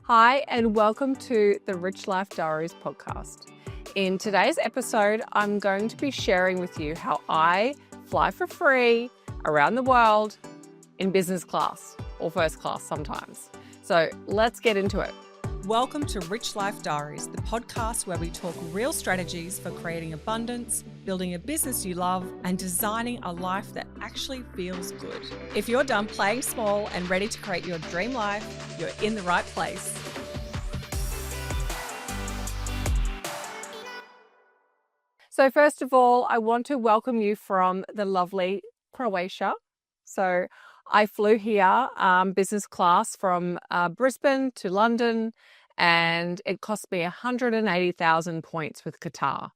Hi, and welcome to the Rich Life Diaries podcast. In today's episode, I'm going to be sharing with you how I fly for free around the world in business class or first class sometimes. So let's get into it. Welcome to Rich Life Diaries, the podcast where we talk real strategies for creating abundance, building a business you love, and designing a life that actually feels good. If you're done playing small and ready to create your dream life, you're in the right place. So first of all, I want to welcome you from the lovely Croatia. So I flew here business class from Brisbane to London, and it cost me 180,000 points with Qatar.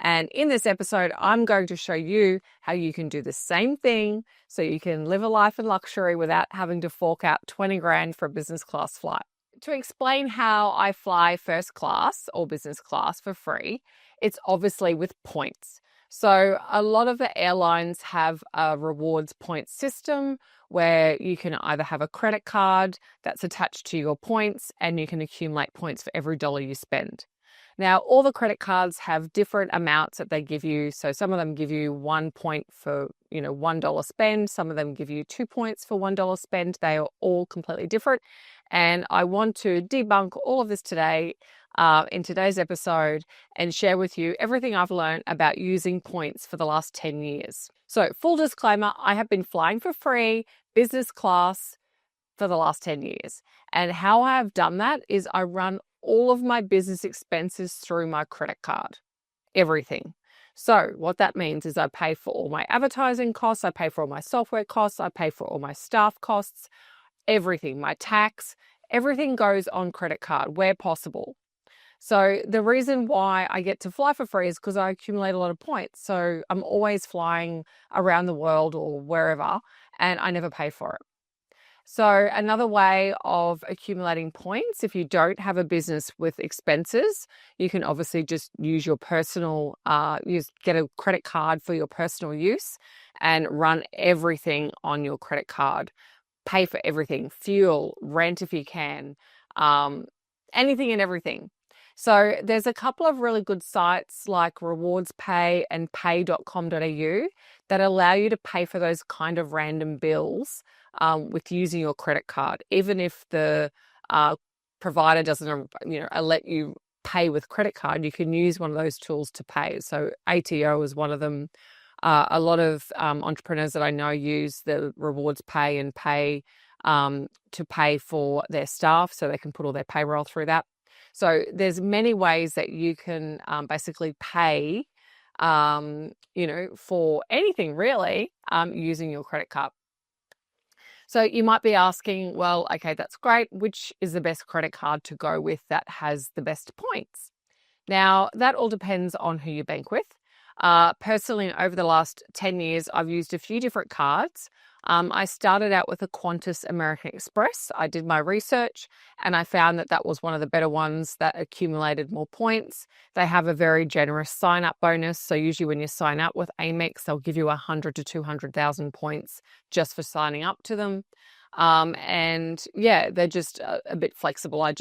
And in this episode, I'm going to show you how you can do the same thing so you can live a life in luxury without having to fork out 20 grand for a business class flight. To explain how I fly first class or business class for free, it's obviously with points. So a lot of the airlines have a rewards point system where you can either have a credit card that's attached to your points and you can accumulate points for every dollar you spend. Now, all the credit cards have different amounts that they give you. So some of them give you 1 point for, $1 spend. Some of them give you 2 points for $1 spend. They are all completely different. And I want to debunk all of this today in today's episode and share with you everything I've learned about using points for the last 10 years. So full disclaimer, I have been flying for free, business class for the last 10 years. And how I have done that is I run all of my business expenses through my credit card, everything. So what that means is I pay for all my advertising costs, I pay for all my software costs, I pay for all my staff costs, everything, my tax, everything goes on credit card where possible. So the reason why I get to fly for free is because I accumulate a lot of points. So I'm always flying around the world or wherever, and I never pay for it. So another way of accumulating points, if you don't have a business with expenses, you can obviously just use your personal, get a credit card for your personal use and run everything on your credit card. Pay for everything, fuel, rent if you can, anything and everything. So there's a couple of really good sites like Rewards Pay and pay.com.au that allow you to pay for those kind of random bills with using your credit card. Even if the provider doesn't let you pay with credit card, you can use one of those tools to pay. So ATO is one of them. A lot of entrepreneurs that I know use the Rewards Pay and pay to pay for their staff so they can put all their payroll through that. So there's many ways that you can basically pay, for anything really using your credit card. So you might be asking, well, okay, that's great. Which is the best credit card to go with that has the best points? Now, that all depends on who you bank with. Personally, over the last 10 years, I've used a few different cards. I started out with a Qantas American Express. I did my research and I found that that was one of the better ones that accumulated more points. They have a very generous sign-up bonus. So usually when you sign up with Amex, they'll give you 100 to 200,000 points just for signing up to them. They're just a bit flexible. I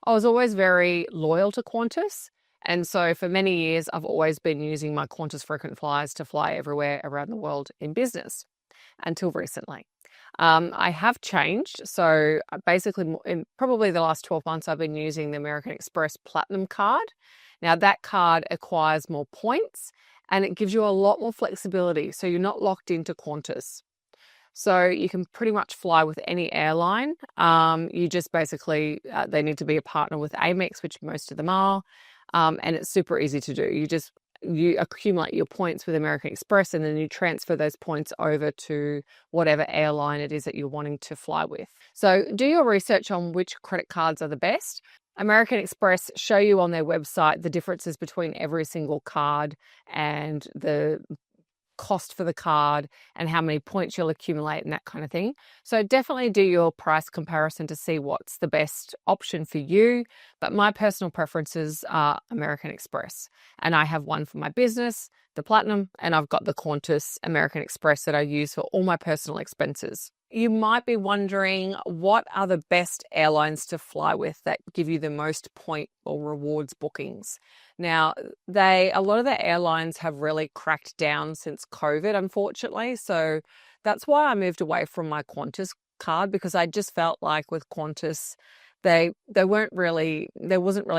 was always very loyal to Qantas. And so for many years, I've always been using my Qantas frequent flyers to fly everywhere around the world in business until recently. I have changed. So basically, in probably the last 12 months, I've been using the American Express Platinum card. Now that card acquires more points and it gives you a lot more flexibility. So you're not locked into Qantas. So you can pretty much fly with any airline. You just basically, they need to be a partner with Amex, which most of them are. And it's super easy to do. You accumulate your points with American Express and then you transfer those points over to whatever airline it is that you're wanting to fly with. So do your research on which credit cards are the best. American Express show you on their website the differences between every single card and the cost for the card and how many points you'll accumulate and that kind of thing. So definitely do your price comparison to see what's the best option for you. But my personal preferences are American Express. And I have one for my business, the Platinum, and I've got the Qantas American Express that I use for all my personal expenses. you might be wondering, what are the best airlines to fly with that give you the most point or rewards bookings? Now, a lot of the airlines have really cracked down since COVID, unfortunately. So that's why I moved away from my Qantas card, because I just felt like with Qantas, there wasn't really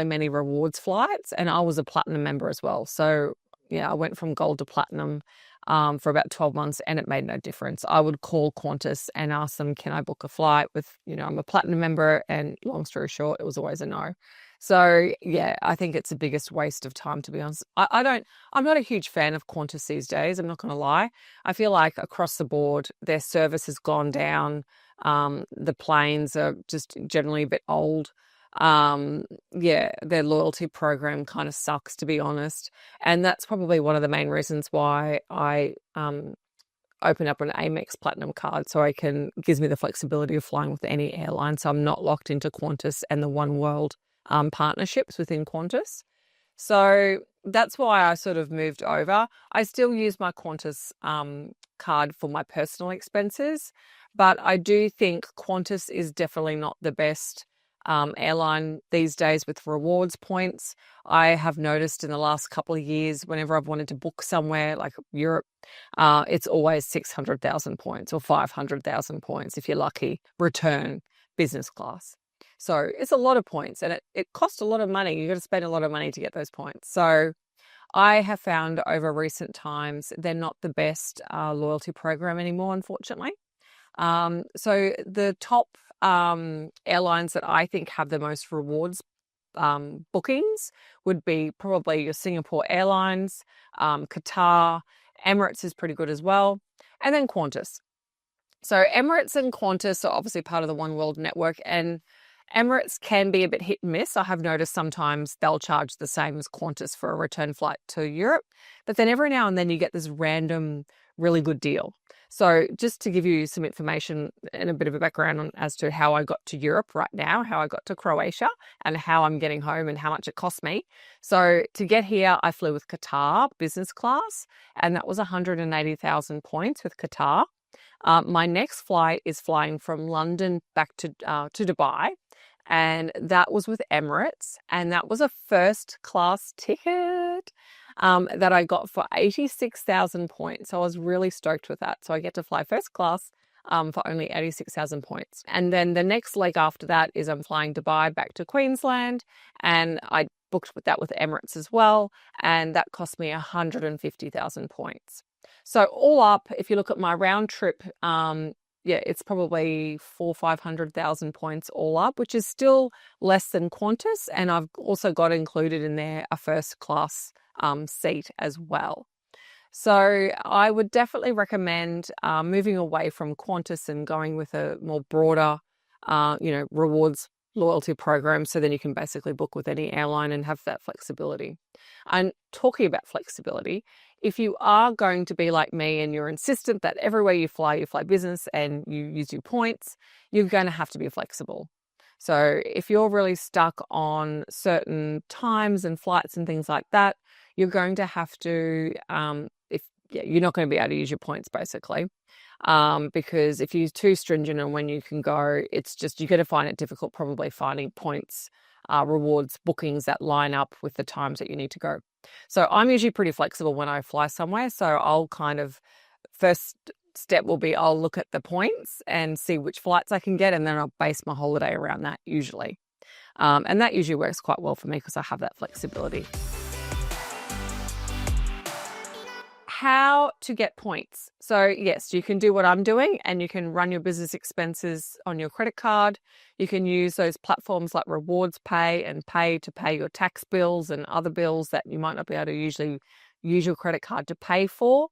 many rewards flights, and I was a platinum member as well. So yeah, I went from gold to platinum for about 12 months, and it made no difference. I would call Qantas and ask them, can I book a flight with, I'm a platinum member, and long story short, it was always a no. So yeah, I think it's the biggest waste of time, to be honest. I'm not a huge fan of Qantas these days. I'm not going to lie. I feel like across the board, their service has gone down. The planes are just generally a bit old. Yeah, their loyalty program kind of sucks, to be honest. And that's probably one of the main reasons why I open up an Amex Platinum card, so gives me the flexibility of flying with any airline. So I'm not locked into Qantas and the One World partnerships within Qantas. So that's why I sort of moved over. I still use my Qantas card for my personal expenses, but I do think Qantas is definitely not the best airline these days with rewards points. I have noticed in the last couple of years, whenever I've wanted to book somewhere like Europe, it's always 600,000 points or 500,000 points if you're lucky, return business class. So it's a lot of points, and it costs a lot of money. You've got to spend a lot of money to get those points. So I have found over recent times they're not the best loyalty program anymore, unfortunately. So the top airlines that I think have the most rewards bookings would be probably your Singapore Airlines, Qatar, Emirates is pretty good as well, and then Qantas. So Emirates and Qantas are obviously part of the One World network, and Emirates can be a bit hit and miss. I have noticed sometimes they'll charge the same as Qantas for a return flight to Europe, but then every now and then you get this random really good deal. So just to give you some information and a bit of a background as to how I got to Europe right now, how I got to Croatia, and how I'm getting home and how much it cost me. So to get here, I flew with Qatar business class, and that was 180,000 points with Qatar. My next flight is flying from London back to Dubai, and that was with Emirates, and that was a first class ticket that I got for 86,000 points. So I was really stoked with that. So I get to fly first class for only 86,000 points. And then the next leg after that is I'm flying Dubai back to Queensland, and I booked with Emirates as well, and that cost me 150,000 points. So all up, if you look at my round trip, it's probably 500,000 points all up, which is still less than Qantas. And I've also got included in there a first class seat as well. So I would definitely recommend moving away from Qantas and going with a more broader, rewards loyalty program, so then you can basically book with any airline and have that flexibility. And talking about flexibility, if you are going to be like me and you're insistent that everywhere you fly business and you use your points, you're going to have to be flexible. So if you're really stuck on certain times and flights and things like that, you're going to have to, you're not going to be able to use your points basically. Because if you're too stringent on when you can go, it's just, you're going to find it difficult probably finding points, rewards, bookings that line up with the times that you need to go. So I'm usually pretty flexible when I fly somewhere. So I'll first step will be I'll look at the points and see which flights I can get, and then I'll base my holiday around that usually. And that usually works quite well for me because I have that flexibility. How to get points. So yes, you can do what I'm doing and you can run your business expenses on your credit card. You can use those platforms like Rewards Pay and Pay to pay your tax bills and other bills that you might not be able to usually use your credit card to pay for.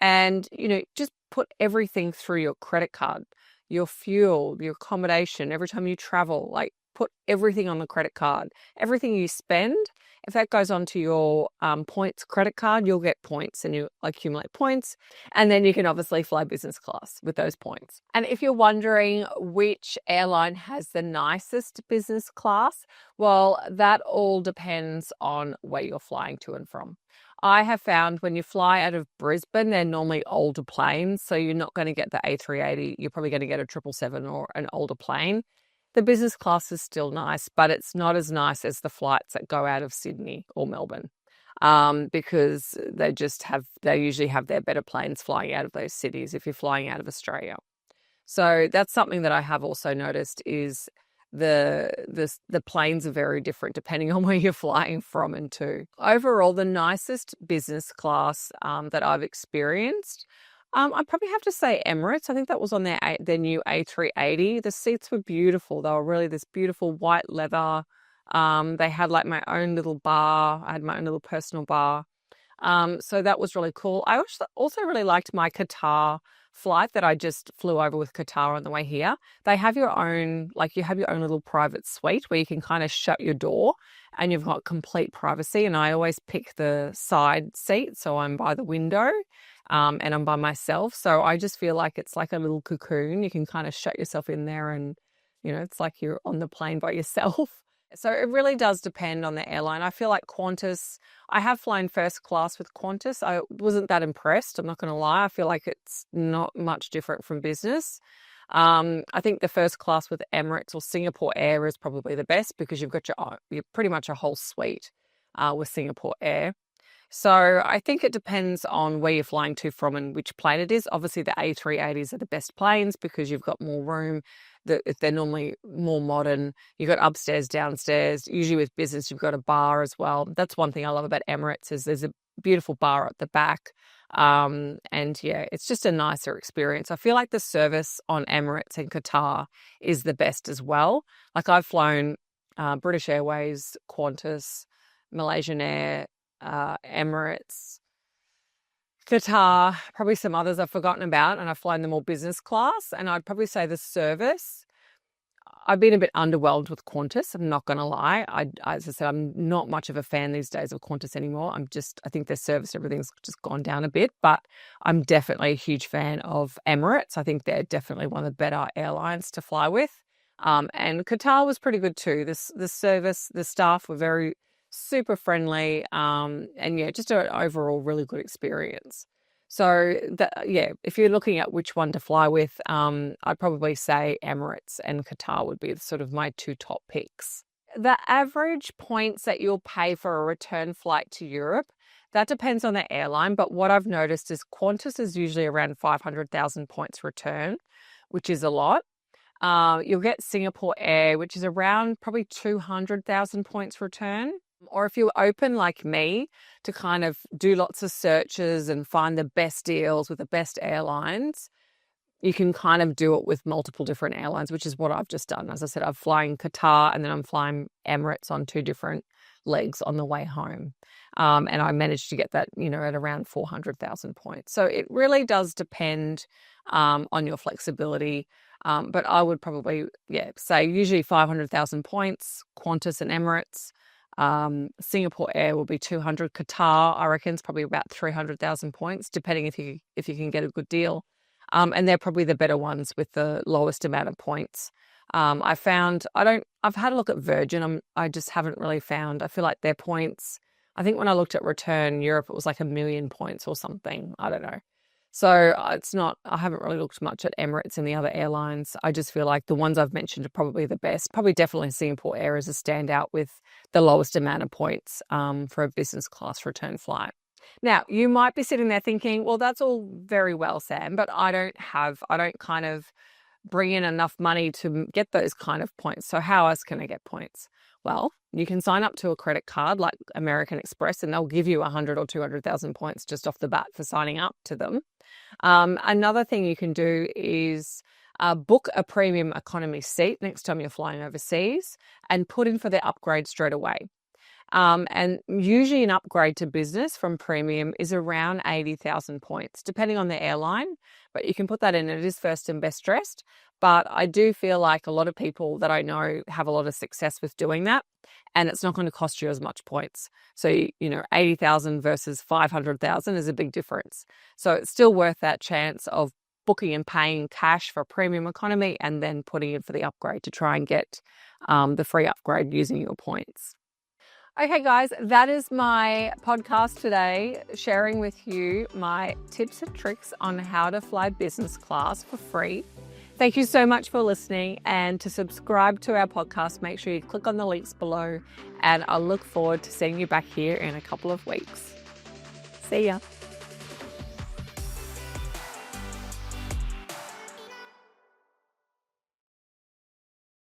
And, just put everything through your credit card, your fuel, your accommodation, every time you travel, put everything on the credit card. Everything you spend, if that goes onto your points credit card, you'll get points and you accumulate points. And then you can obviously fly business class with those points. And if you're wondering which airline has the nicest business class, well, that all depends on where you're flying to and from. I have found when you fly out of Brisbane, they're normally older planes. So you're not going to get the A380. You're probably going to get a 777 or an older plane. The business class is still nice, but it's not as nice as the flights that go out of Sydney or Melbourne, because they usually have their better planes flying out of those cities if you're flying out of Australia. So that's something that I have also noticed is the planes are very different depending on where you're flying from and to. Overall, the nicest business class that I've experienced, I'd probably have to say Emirates. I think that was on their new A380. The seats were beautiful. They were really this beautiful white leather. They had like my own little bar. I had my own little personal bar. So that was really cool. I also really liked my Qatar flight that I just flew over with Qatar on the way here. They have your own, like you have your own little private suite where you can kind of shut your door and you've got complete privacy. And I always pick the side seat, so I'm by the window, and I'm by myself. So I just feel like it's like a little cocoon. You can kind of shut yourself in there and, it's like you're on the plane by yourself. So it really does depend on the airline. I feel like Qantas, I have flown first class with Qantas. I wasn't that impressed. I'm not going to lie. I feel like it's not much different from business. I think the first class with Emirates or Singapore Air is probably the best because you've got you're pretty much a whole suite with Singapore Air. So I think it depends on where you're flying to from and which plane it is. Obviously, the A380s are the best planes because you've got more room. They're normally more modern. You've got upstairs, downstairs. Usually with business, you've got a bar as well. That's one thing I love about Emirates is there's a beautiful bar at the back. And yeah, it's just a nicer experience. I feel like the service on Emirates and Qatar is the best as well. Like I've flown British Airways, Qantas, Malaysian Air, Emirates, Qatar, probably some others I've forgotten about, and I've flown them all business class. And I'd probably say the service, I've been a bit underwhelmed with Qantas. I'm not going to lie. As I said, I'm not much of a fan these days of Qantas anymore. I think their service, everything's just gone down a bit, but I'm definitely a huge fan of Emirates. I think they're definitely one of the better airlines to fly with. And Qatar was pretty good too. The service, the staff were very super friendly, and yeah, just an overall really good experience. So if you're looking at which one to fly with, I'd probably say Emirates and Qatar would be sort of my two top picks. The average points that you'll pay for a return flight to Europe, that depends on the airline, but what I've noticed is Qantas is usually around 500,000 points return, which is a lot. You'll get Singapore Air, which is around probably 200,000 points return. Or if you're open like me to kind of do lots of searches and find the best deals with the best airlines, you can kind of do it with multiple different airlines, which is what I've just done. As I said, I'm flying Qatar and then I'm flying Emirates on two different legs on the way home. And I managed to get that, at around 400,000 points. So it really does depend on your flexibility. But I would probably, say usually 500,000 points, Qantas and Emirates. Singapore Air will be 200. Qatar, I reckon, is probably about 300,000 points, depending if you can get a good deal. And they're probably the better ones with the lowest amount of points. I've had a look at Virgin. I just haven't really found, I feel like their points, I think when I looked at return Europe, it was like 1 million points or something. I don't know. So I haven't really looked much at Emirates and the other airlines. I just feel like the ones I've mentioned are probably the best. Probably definitely Singapore Air is a standout with the lowest amount of points for a business class return flight. Now, you might be sitting there thinking, well, that's all very well, Sam, but I don't kind of bring in enough money to get those kind of points. So how else can I get points? Well, you can sign up to a credit card like American Express and they'll give you 100 or 200,000 points just off the bat for signing up to them. Another thing you can do is book a premium economy seat next time you're flying overseas and put in for the upgrade straight away. And usually an upgrade to business from premium is around 80,000 points, depending on the airline, but you can put that in. It is first and best dressed, but I do feel like a lot of people that I know have a lot of success with doing that, and it's not going to cost you as much points. So, 80,000 versus 500,000 is a big difference. So it's still worth that chance of booking and paying cash for premium economy and then putting in for the upgrade to try and get the free upgrade using your points. Okay, guys, that is my podcast today, sharing with you my tips and tricks on how to fly business class for free. Thank you so much for listening, and to subscribe to our podcast, make sure you click on the links below, and I look forward to seeing you back here in a couple of weeks. See ya.